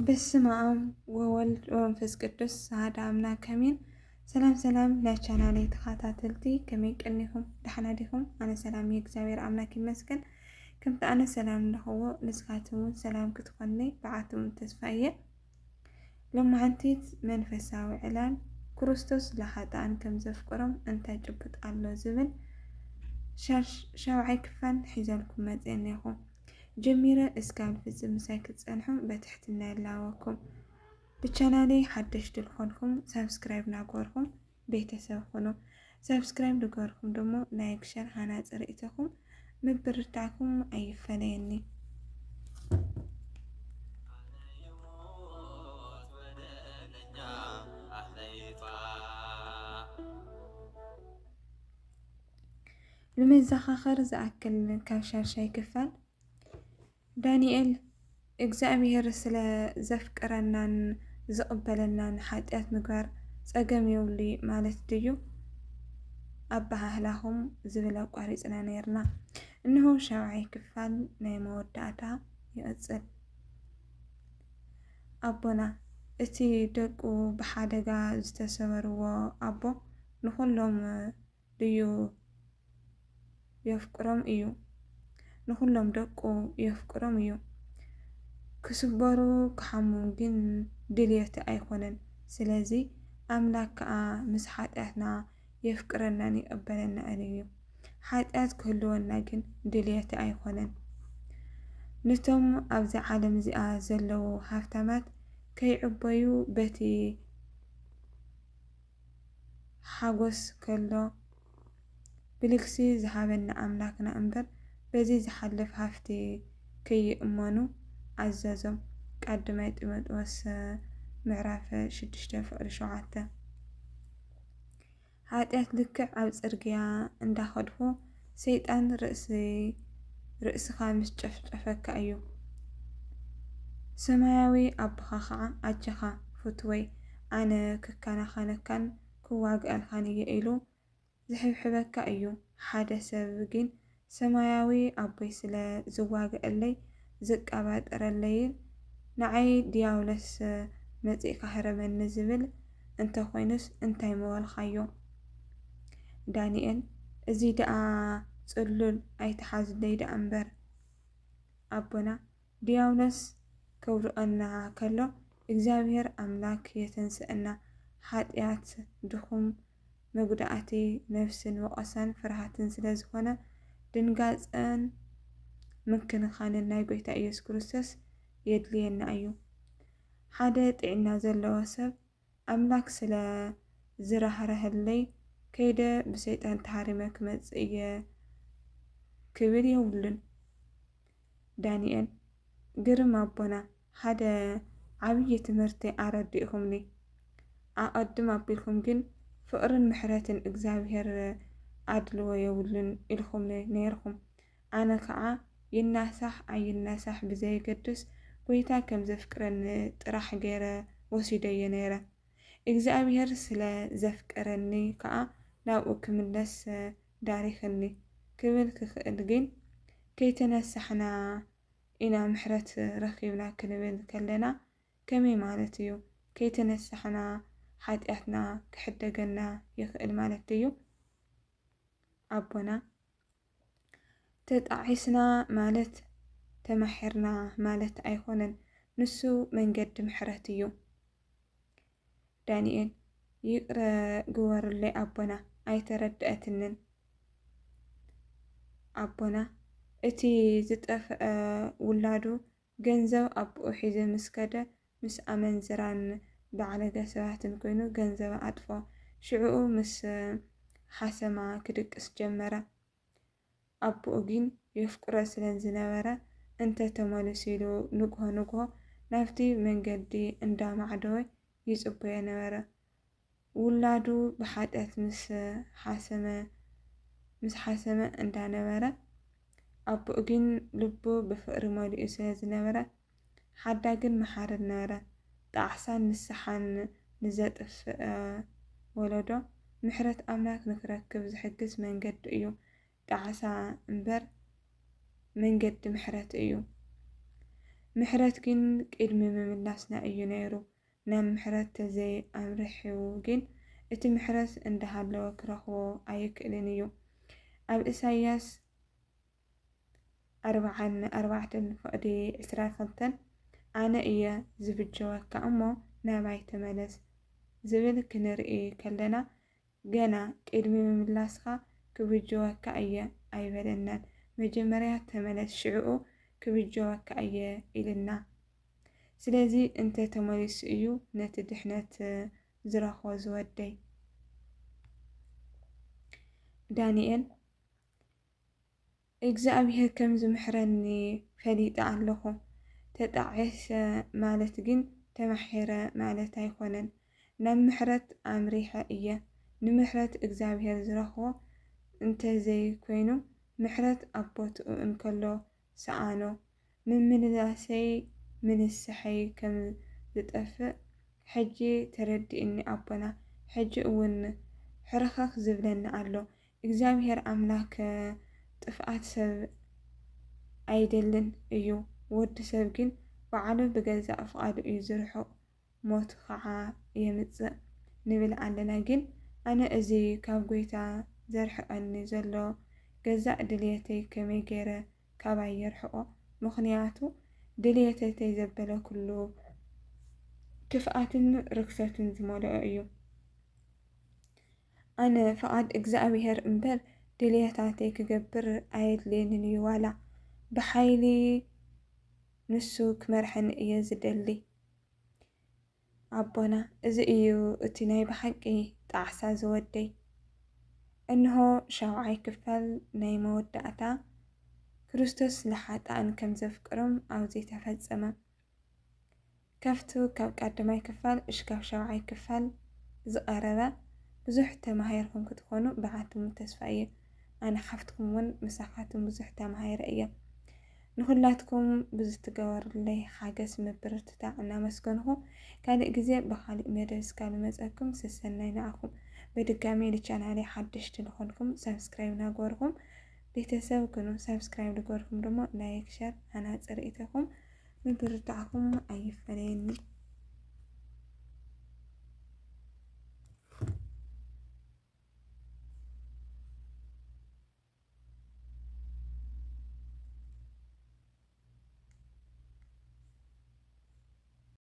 በስመ አብ ወወልድ ወመንፈስ ቅዱስ አሐዱ አምላክ አሜን። ሰላም ሰላም ለቻናሌ ተኸታተልቲ ከመይ ቀኒኹም ደሕና ዲኹም? ኣነ ሰላም እግዚአብሔር አምላክ ይመስገን። ከምቲ ኣነ ሰላም ንረኽቦ ንስኻትኩም እውን ሰላም ክትኮኑለይ ብዓቱም ተስፋ እየ። ሎማዓንቲት መንፈሳዊ ዕላል ክርስቶስ ለኃጥኣን ከም ዘፍቅሮም እንታይ ጭብጥ ኣሎ ዝብል ሻውዓይ ክፋል ሒዘልኩም መፅአ እኒኹ። ጀሚረ እስካብ ፍፅም ምሳይ ክትፀንሑ በትሕትና የላወኩም። ብቻናሌ ሓደሽቲ ዝኾንኩም ሰብስክራይብ ናገበርኩም ቤተሰብ ሁኑ። ሰብስክራይብ ንገበርኩም ደሞ ላይክ ሸር ሃናፂ ርእትኹም ምብርታዕኩም ኣይፈለየኒ። لمزخخر زأكل كاشاشاي كفال ዳንኤል እግዚአብሔር ስለ ዘፍቅረናን ዘቕበለናን ሓጢአት ምግባር ፀገም የብሉ ማለት ድዩ? ኣባህላኹም ዝብል ኣቋሪፅና ነርና። እንሆ ሻውዓይ ክፋል ናይ መወዳእታ ይቕፅል። ኣቦና እቲ ደቁ ብሓደጋ ዝተሰበርዎ ኣቦ ንኩሎም ድዩ የፍቅሮም እዩ? ንኩሎም ደቁ የፍቅሮም እዩ። ክስበሩ ክሓሙም ግን ድልየቲ ኣይኮነን። ስለዚ ኣምላክ ከዓ ምስ ሓጢአትና የፍቅረናን ይቕበለና እዩ። ሓጢአት ክህልወና ግን ድልየቲ ኣይኮነን። ነቶም ኣብዚ ዓለም እዚኣ ዘለዉ ሃፍታማት ከይዕበዩ በቲ ሓጎስ ከሎ ብልግሲ ዝሃበና ኣምላክና እምበር በዚ ዝሓልፍ ሃፍቲ ከይእመኑ ኣዘዞም። ቃድማይ ጢሞቴዎስ ምዕራፍ 6:7 ሓጢአት ልክዕ ኣብ ፅርግያ እንዳኸድኩ ሰይጣን ርእስኻ ምስ ጨፍጨፈካ እዩ። ሰማያዊ ኣቦኻ ከዓ ኣጀኻ ፍትወይ ኣነ ክከናኸነካን ክዋግአልካን እየ ኢሉ ዝሕብሕበካ እዩ። ሓደ ሰብ ግን ሰማያዊ ኣቦይ ስለ ዝዋግአለይ ዝቀባጠረለይን ንዓይ ዲያብሎስ መፂእካ ህረመኒ ዝብል እንተኾይኑስ እንታይ መበልካዮ? ዳንኤል እዚ ደኣ ፅሉል ኣይተሓዝለይ ደኣ እምበር ኣቦና ዲያብሎስ ከውድቐና ከሎ እግዚአብሔር ኣምላክ የተንስአና። ሓጢአት ድኹም መጉዳእቲ ነፍስን ወቐሳን ፍርሃትን ስለ ዝኾነ ድንጋፀን ምክንኻንን ናይ ጎይታ ኢየሱስ ክርስቶስ የድልየና እዩ። ሓደ ጥዕና ዘለዎ ሰብ ኣምላክ ስለ ዝራህረህለይ ከይደ ብሰይጣን ተሃሪመ ክመፅእ እየ ክብል የብሉን። ዳንኤል ግርም ኣቦና ሓደ ዓብይ ትምህርቲ ኣረዲእኹምኒ። ኣቐድም ኣቢልኩም ግን ፍቅርን ምሕረትን እግዚአብሔር ኣድልዎ የብሉን ኢልኩም ነይርኩም። ኣነ ከዓ ይናሳሕ ኣይናሳሕ ብዘየገድስ ጎይታ ከም ዘፍቅረኒ ጥራሕ ገይረ ወሲደየ ነይረ። እግዚአብሔር ስለ ዘፍቀረኒ ከዓ ናብኡ ክምለስ ዳሪኽኒ ክብል ክኽእል ግን ከይተነሳሕና ኢና ምሕረት ረኺብና ክንብል ከለና ከመይ ማለት እዩ? ከይተነሳሕና ሓጢአትና ክሕደገና ይኽእል ማለት እዩ? ኣቦና ተጣዒስና ማለት ተማሒርና ማለት ኣይኮነን። ንሱ መንገዲ ምሕረት እዩ። ዳንኤል ይቅረ ግበሩለይ ኣቦና ኣይተረድአትንን። ኣቦና እቲ ዝጠፍአ ውላዱ ገንዘብ ኣቦኡ ሒዙ ምስ ከደ ምስ ኣመንዝራን ባዕለገ ሰባትን ኮይኑ ገንዘብ ኣጥፎ ሽዑኡ ምስ ሓሰማ ክድቅስ ጀመረ። ኣቦኡ ግን የፍቅሮ ስለ ዝነበረ እንተተመለሱ ኢሉ ንግሆ ናብቲ መንገዲ እንዳማዕደወ ይፅበዮ ነበረ። ውላዱ ብሓጢአት ምስ ሓሰመ እንዳነበረ ኣቦኡ ግን ልቡ ብፍቅሪ መሊኡ ስለ ዝነበረ ሓዳግን መሓርን ነበረ። ጣዕሳን ንስሓን ንዘጥፍአ ወለዶ ምሕረት ኣምላክ ንክረክብ ዝሕግዝ መንገዲ እዩ። ጣዕሳ እምበር መንገዲ ምሕረት እዩ። ምሕረት ግን ቅድሚ ምምላስና እዩ ነይሩ። ናብ ምሕረት ተዘይ ኣምርሕው ግን እቲ ምሕረት እንዳሃለወ ክረኽቦ ኣይክእልን እዩ። ኣብ ኢሳይያስ 44:22 ኣነ እየ ዝብጀወካ እሞ ናባይ ተመለስ ዝብል ክንርኢ ከለና ገና ቅድሚ ምምላስካ ክብጀወካ እየ ኣይበለናን። መጀመርያ ተመለስ ሽዕኡ ክብጀወካ እየ ኢልና። ስለዚ እንተ ተመሊሱ እዩ ነቲ ድሕነት ዝረኽቦ ዝወደይ። ዳንኤል እግዚኣብሔር ከም ዝምሕረኒ ፈሊጠ ኣለኹ። ተጣዒሰ ማለት ግን ተማሒረ ማለት ኣይኮነን። ናብ ምሕረት ኣምሪሐ እየ። ንምሕረት እግዚኣብሔር ዝረኽቦ እንተዘይ ኮይኑ ምሕረት ኣቦትኡ እንከሎ ሰኣኖ ምምልላሰይ ምንስሐይ ከም ዝጠፍእ ሕጂ ተረዲእኒ ኣቦና። ሕጂ እውን ሕርኽኽ ዝብለኒ ኣሎ። እግዚኣብሔር ኣምላክ ጥፍኣት ሰብ ኣይደልን እዩ። ወዲ ሰብ ግን ባዕሉ ብገዛእ ፍቓዱ እዩ ዝርሑቕ፣ ሞቱ ከዓ የምፅእ ንብል ኣለና። ግን ኣነ እዚ ካብ ጎይታ ዘርሕቐኒ ዘሎ ገዛእ ድልየተይ ከመይ ገይረ ካባይ የርሕቆ? ምክንያቱ ድልየተይ ዘበለ ኩሉ ክፍኣትን ርክሰትን ዝመልኦ እዩ። ኣነ ፍቓድ እግዚኣብሔር እምበር ድልየታተይ ክገብር ኣየድልየንን እዩ። ዋላ ብሓይሊ ንሱ ክመርሐኒ እየ ዝደሊ። ኣቦና እዚ እዩ እቲ ናይ ብሓቂ ጣዕሳ ዝወደይ። እንሆ 7ይ ክፋል ናይ መወዳእታ ክርስቶስ ንሓጣን ከም ዘፍቅሮም ኣብዚ ተፈጸመ። ካብቲ ካብ 1ይ ክፋል እሽካብ 7ይ ክፋል ዝቐረበ ብዙሕ ተማሂርኩም ክትኾኑ ብዓትም ተስፋ እየ። ኣነ ሓፍትኩም እውን ምሳኻትኩም ብዙሕ ተማሂረ እየ። ንኩላትኩም ብዝትገበሩለይ ሓገዝ ምብርትታዕ እናመስገንኹ ካልእ ግዜ ብካልእ መደብ እስካብ ልመፀኩም ስሰናይ ንዓኹም። በድጋሚ ንቻናለይ ሓደሽቲ ንኾንኩም ሰብስክራይብ ናገበርኩም ቤተሰብ ክኑ። ሰብስክራይብ ንገበርኩም ድማ ላይክ ሸር ሓናፅር ኢተኩም ምብርታዕኩም ኣይፈለየኒ።